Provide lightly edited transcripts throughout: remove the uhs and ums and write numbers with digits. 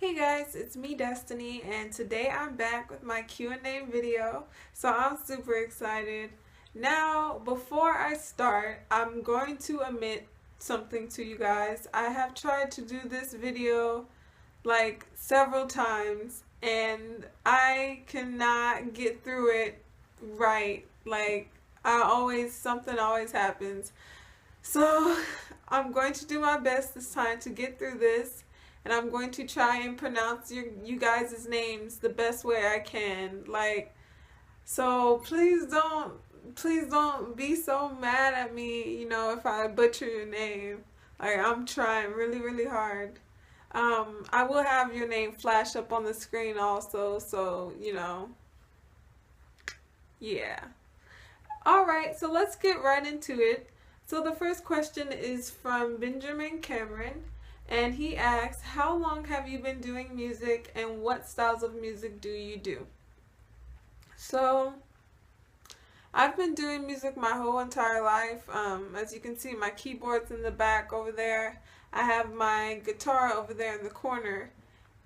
Hey guys, it's me Destiny, and today I'm back with my Q&A video, so I'm super excited. Now, before I start, I'm going to admit something to you guys. I have tried to do this video like several times, and I cannot get through it right. Something always happens. So, I'm going to do my best this time to get through this, and I'm going to try and pronounce you guys' names the best way I can. So please don't be so mad at me, if I butcher your name. I'm trying really, really hard. I will have your name flash up on the screen also, so, yeah. Alright, so let's get right into it. So the first question is from Benjamin Cameron, and he asks, how long have you been doing music and what styles of music do you do? So, I've been doing music my whole entire life. As you can see, my keyboard's in the back over there. I have my guitar over there in the corner.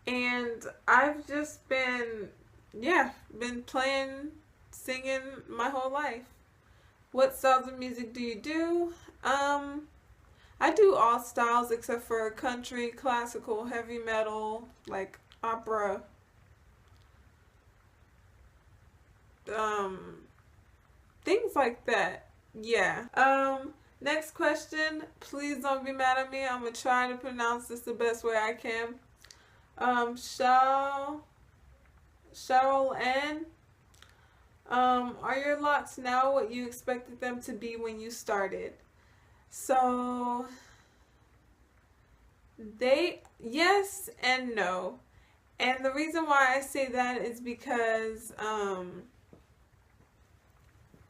And I've just been playing, singing my whole life. What styles of music do you do? I do all styles except for country, classical, heavy metal, like opera, things like that. Yeah. Next question. Please don't be mad at me. I'm gonna try to pronounce this the best way I can. Cheryl N. Are your locks now what you expected them to be when you started? So, yes and no. And the reason why I say that is because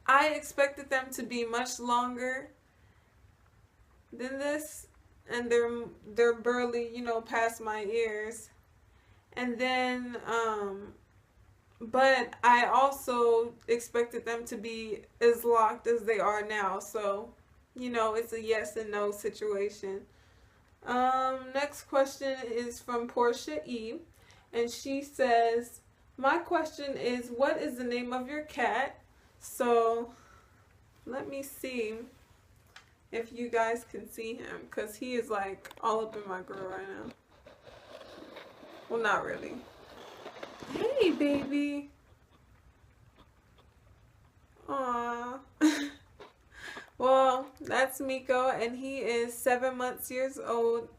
I expected them to be much longer than this, and they're barely, past my ears. And then but I also expected them to be as locked as they are now, so it's a yes and no situation. Next question is from Portia E, and she says, my question is, what is the name of your cat? So let me see if you guys can see him, because he is like all up in my grill right now. Well, not really. Hey, baby. Aww. Well, that's Miko, and he is 7 months years old.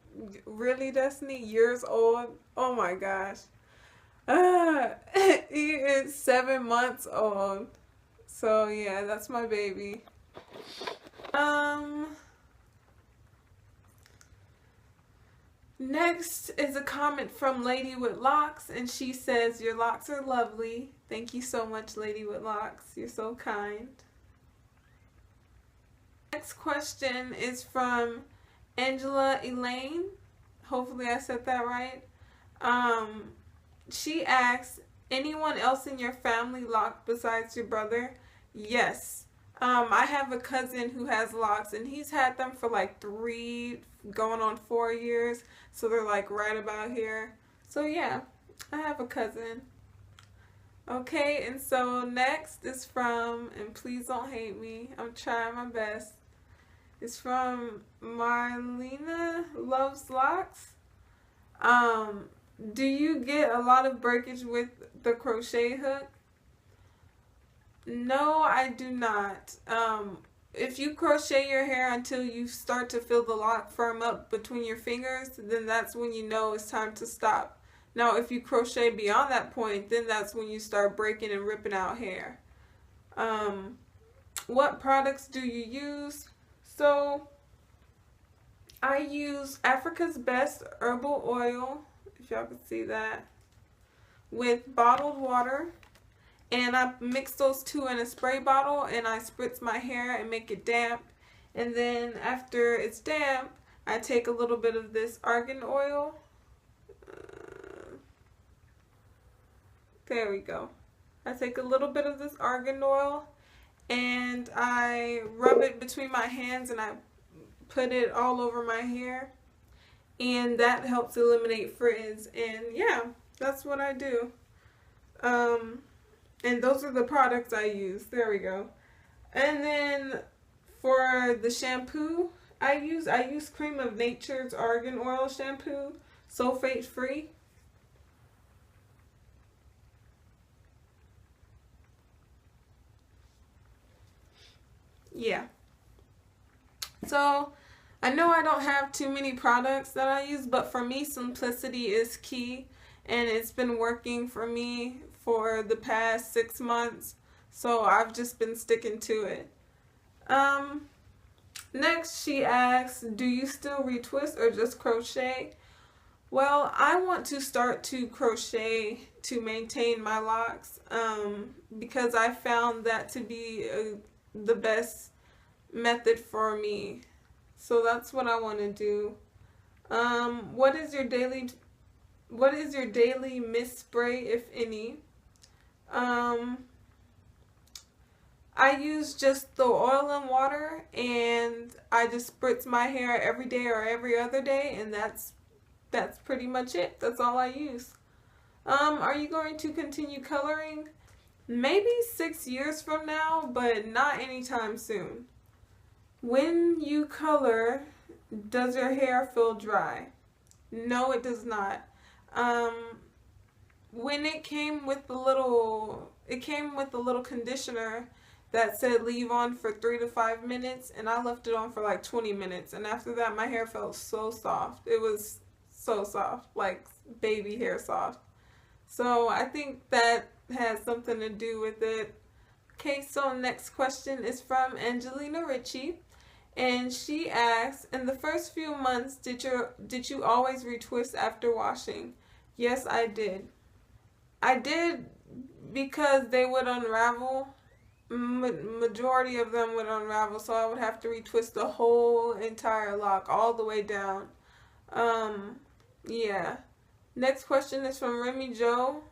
Really, Destiny? Years old? Oh my gosh. He is 7 months old. So yeah, that's my baby. Next is a comment from Lady with Locks, and she says, your locks are lovely. Thank you so much, Lady with Locks. You're so kind. Next question is from Angela Elaine. Hopefully I said that right. She asks, anyone else in your family locked besides your brother? Yes. I have a cousin who has locks, and he's had them for like 3 going on 4 years, so they're like right about here. So yeah, I have a cousin. Okay, and so next is from, and please don't hate me, I'm trying my best. It's from Marlena Loves Locks. Do you get a lot of breakage with the crochet hook? No, I do not. If you crochet your hair until you start to feel the lock firm up between your fingers, then that's when you know it's time to stop. Now, if you crochet beyond that point, then that's when you start breaking and ripping out hair. What products do you use? So, I use Africa's Best Herbal Oil, if y'all can see that, with bottled water. And I mix those two in a spray bottle, and I spritz my hair and make it damp. And then after it's damp, I take a little bit of this argan oil. There we go. I take a little bit of this argan oil, and I rub it between my hands, and I put it all over my hair. and that helps eliminate frizz. And yeah, that's what I do. And those are the products I use. There we go. And then for the shampoo I use Cream of Nature's Argan Oil shampoo, sulfate free. Yeah. So I know I don't have too many products that I use, but for me, simplicity is key, and it's been working for me for the past 6 months. So I've just been sticking to it. Um, Next, she asks, do you still retwist or just crochet? Well, I want to start to crochet to maintain my locks because I found that to be the best method for me. So that's what I want to do. What is your daily mist spray, if any? Um, I use just the oil and water, and I just spritz my hair every day or every other day, and that's pretty much it. That's all I use. Are you going to continue coloring? Maybe 6 years from now, but not anytime soon. When you color, does your hair feel dry? No, it does not. Um, when it came with the little conditioner that said leave on for 3 to 5 minutes, and I left it on for like 20 minutes, and after that my hair felt so soft. It was so soft, like baby hair soft. So I think that has something to do with it. Okay, so next question is from Angelina Ritchie, and she asks, in the first few months, did you always retwist after washing? Yes, I did. I did, because they would unravel. Majority of them would unravel, so I would have to retwist the whole entire lock all the way down. Yeah. Next question is from Remy Jo.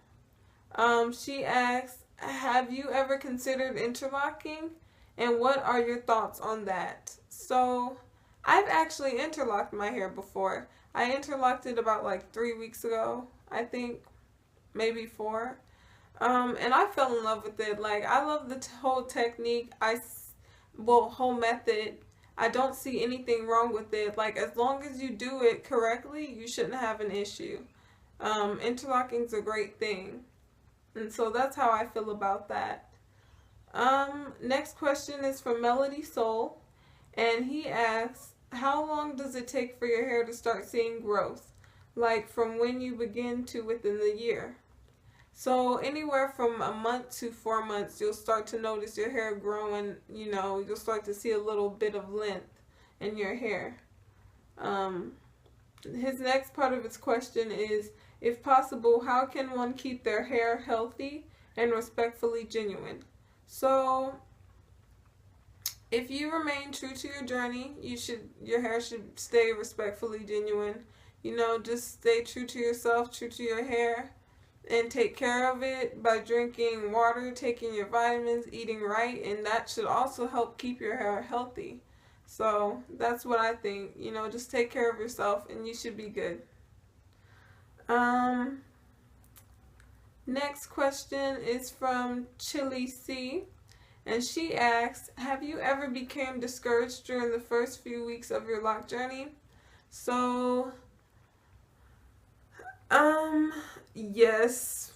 She asks, have you ever considered interlocking? And what are your thoughts on that? So, I've actually interlocked my hair before. I interlocked it about like 3 weeks ago, I think, maybe 4. And I fell in love with it. Like, I love the whole technique. Whole method. I don't see anything wrong with it. Like, as long as you do it correctly, you shouldn't have an issue. Interlocking's a great thing. And so that's how I feel about that. Next question is from Melody Soul. And he asks, how long does it take for your hair to start seeing growth? Like, from when you begin to within the year? So anywhere from a month to 4 months, you'll start to notice your hair growing. You'll start to see a little bit of length in your hair. His next part of his question is, if possible, how can one keep their hair healthy and respectfully genuine? So, if you remain true to your journey, your hair should stay respectfully genuine. Just stay true to yourself, true to your hair. And take care of it by drinking water, taking your vitamins, eating right, and that should also help keep your hair healthy. So that's what I think. Just take care of yourself and you should be good. Next question is from Chili C, and she asks, have you ever become discouraged during the first few weeks of your lock journey? So, yes,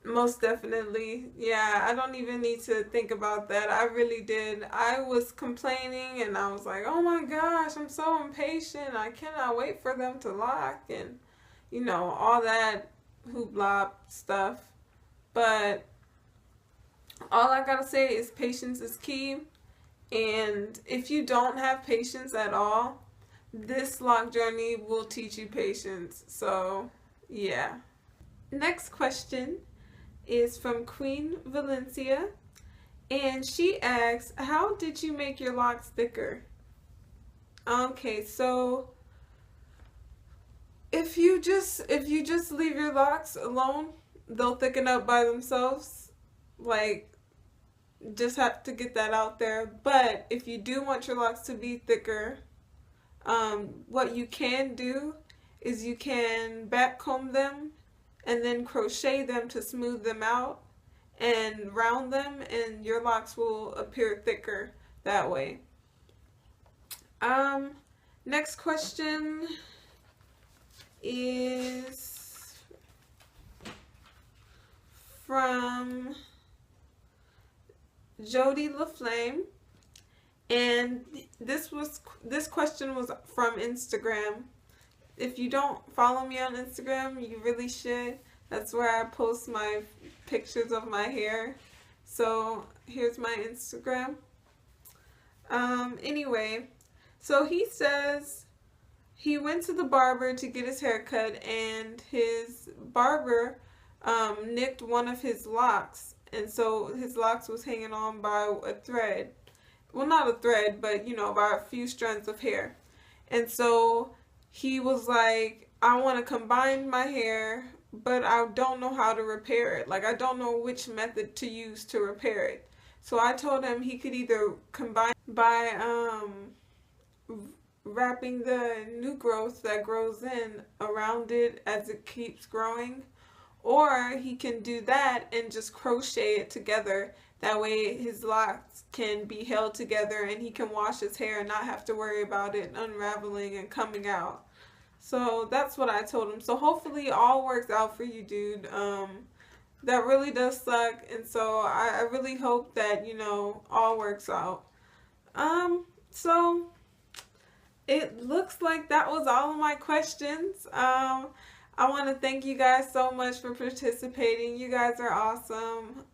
most definitely. Yeah, I don't even need to think about that. I really did. I was complaining and I was like, oh my gosh, I'm so impatient. I cannot wait for them to lock, and, all that hoopla stuff. But all I gotta say is patience is key. And if you don't have patience at all, this lock journey will teach you patience. So, yeah. Next question is from Queen Valencia, and she asks, how did you make your locks thicker? Okay, so if you just leave your locks alone, they'll thicken up by themselves. Like, just have to get that out there. But if you do want your locks to be thicker, What you can do is you can back comb them and then crochet them to smooth them out and round them, and your locks will appear thicker that way. Next question is from Jody LaFlame, and this question was from Instagram. If you don't follow me on Instagram, you really should. That's where I post my pictures of my hair. So here's my Instagram. Anyway, so he says he went to the barber to get his hair cut, and his barber nicked one of his locks, and so his locks was hanging on by a thread. Well, not a thread, but you know, by a few strands of hair. And so he was like, I want to combine my hair, but I don't know how to repair it. Like, I don't know which method to use to repair it. So I told him he could either combine by wrapping the new growth that grows in around it as it keeps growing, or he can do that and just crochet it together. That way his locks can be held together and he can wash his hair and not have to worry about it unraveling and coming out. So that's what I told him. So hopefully all works out for you, dude. That really does suck, and so I really hope that, you know, all works out. So it looks like that was all of my questions. I want to thank you guys so much for participating. You guys are awesome.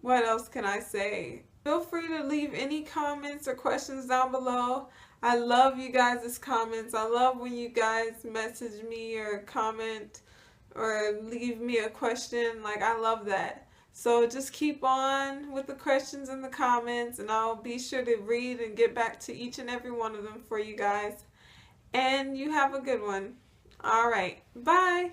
What else can I say? Feel free to leave any comments or questions down below. I love you guys' comments. I love when you guys message me or comment or leave me a question. Like, I love that. So just keep on with the questions in the comments, and I'll be sure to read and get back to each and every one of them for you guys. And you have a good one. All right. Bye.